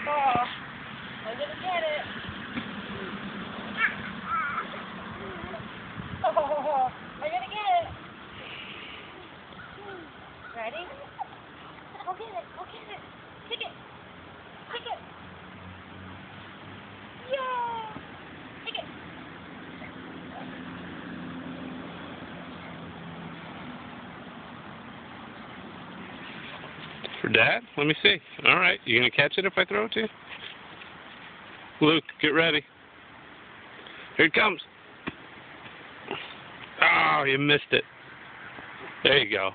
Oh, I'm gonna get it. Oh, I'm gonna get it. Ready? Go get it. Go get it. Kick it. Kick it. Yeah. Kick it. For Dad? Let me see. All right. You going to catch it if I throw it to you? Luke, get ready. Here it comes. Oh, you missed it. There you go.